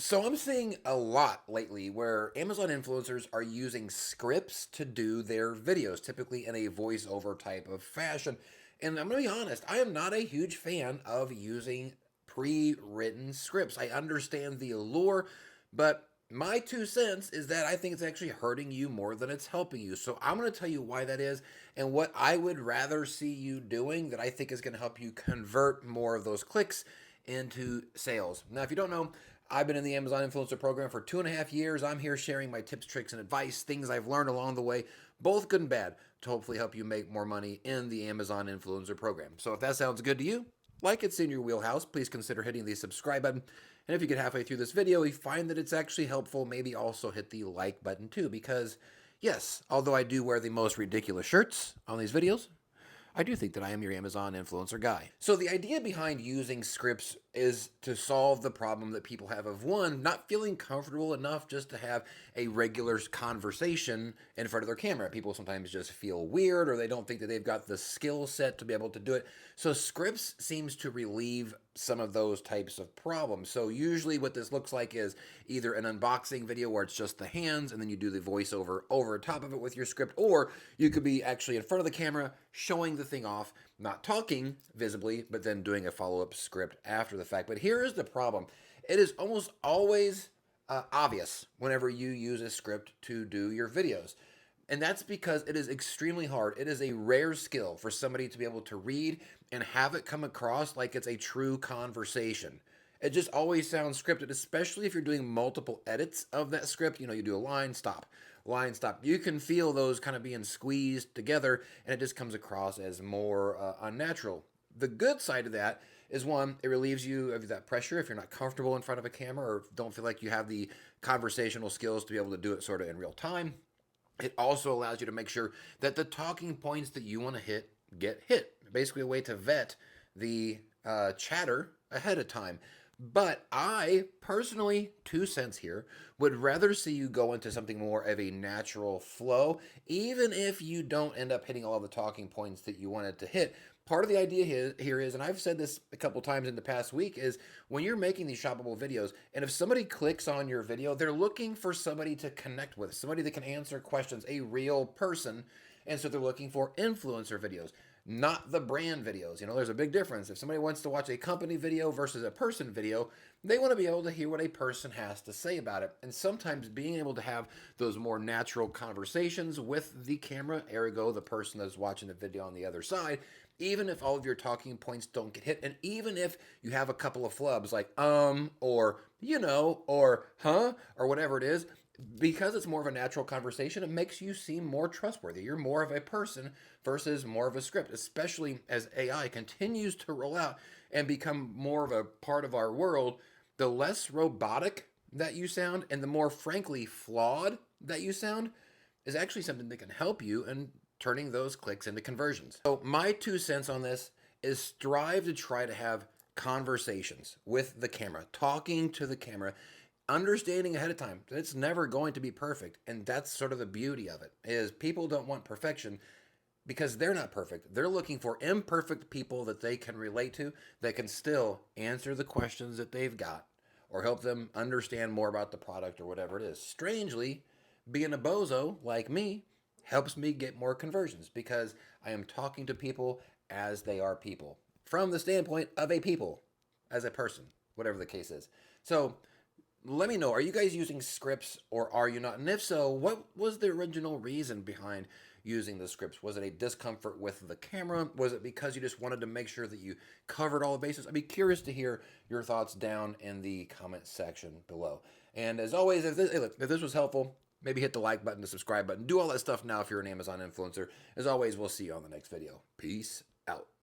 So I'm seeing a lot lately where Amazon influencers are using scripts to do their videos, typically in a voiceover type of fashion. And I'm going to be honest, I am not a huge fan of using pre-written scripts. I understand the allure, but my 2 cents is that I think it's actually hurting you more than it's helping you. So I'm going to tell you why that is and what I would rather see you doing that I think is going to help you convert more of those clicks into sales. Now, if you don't know, I've been in the Amazon Influencer Program for 2.5 years. I'm here sharing my tips, tricks, and advice, things I've learned along the way, both good and bad, to hopefully help you make more money in the Amazon Influencer Program. So if that sounds good to you, like it's in your wheelhouse, please consider hitting the subscribe button. And if you get halfway through this video, you find that it's actually helpful, maybe also hit the like button too, because yes, although I do wear the most ridiculous shirts on these videos, I do think that I am your Amazon influencer guy. So the idea behind using scripts is to solve the problem that people have of one, not feeling comfortable enough just to have a regular conversation in front of their camera. People sometimes just feel weird or they don't think that they've got the skill set to be able to do it. So scripts seems to relieve some of those types of problems. So usually what this looks like is either an unboxing video where it's just the hands and then you do the voiceover over top of it with your script, or you could be actually in front of the camera showing the thing off, not talking visibly, but then doing a follow-up script after the fact. But here is the problem. It is almost always obvious whenever you use a script to do your videos. And that's because it is extremely hard. It is a rare skill for somebody to be able to read and have it come across like it's a true conversation. It just always sounds scripted, especially if you're doing multiple edits of that script. You know, you do a line, stop, line, stop. You can feel those kind of being squeezed together, and it just comes across as more unnatural. The good side of that is one, it relieves you of that pressure if you're not comfortable in front of a camera or don't feel like you have the conversational skills to be able to do it sort of in real time. It also allows you to make sure that the talking points that you want to hit get hit. Basically, a way to vet the chatter ahead of time. But I personally, 2 cents here, would rather see you go into something more of a natural flow, even if you don't end up hitting all the talking points that you wanted to hit. Part of the idea here is, and I've said this a couple times in the past week, is when you're making these shoppable videos, and if somebody clicks on your video, they're looking for somebody to connect with, somebody that can answer questions, a real person. And so they're looking for influencer videos, not the brand videos. You know, there's a big difference. If somebody wants to watch a company video versus a person video, they want to be able to hear what a person has to say about it. And sometimes being able to have those more natural conversations with the camera, ergo the person that's watching the video on the other side, even if all of your talking points don't get hit, and even if you have a couple of flubs like or or huh, or whatever it is, because it's more of a natural conversation, it makes you seem more trustworthy. You're more of a person versus more of a script, especially as AI continues to roll out and become more of a part of our world. The less robotic that you sound and the more frankly flawed that you sound is actually something that can help you in turning those clicks into conversions. So my 2 cents on this is strive to try to have conversations with the camera, talking to the camera, understanding ahead of time that it's never going to be perfect. And that's sort of the beauty of it, is people don't want perfection because they're not perfect. They're looking for imperfect people that they can relate to, that can still answer the questions that they've got or help them understand more about the product or whatever it is. Strangely, being a bozo like me helps me get more conversions because I am talking to people as they are people, from the standpoint of a people, as a person, whatever the case is. So let me know, are you guys using scripts or are you not? And if so, what was the original reason behind using the scripts? Was it a discomfort with the camera? Was it because you just wanted to make sure that you covered all the bases? I'd be curious to hear your thoughts down in the comment section below. And as always, hey, look, if this was helpful, maybe hit the like button, the subscribe button, do all that stuff now if you're an Amazon influencer. As always, we'll see you on the next video. Peace out.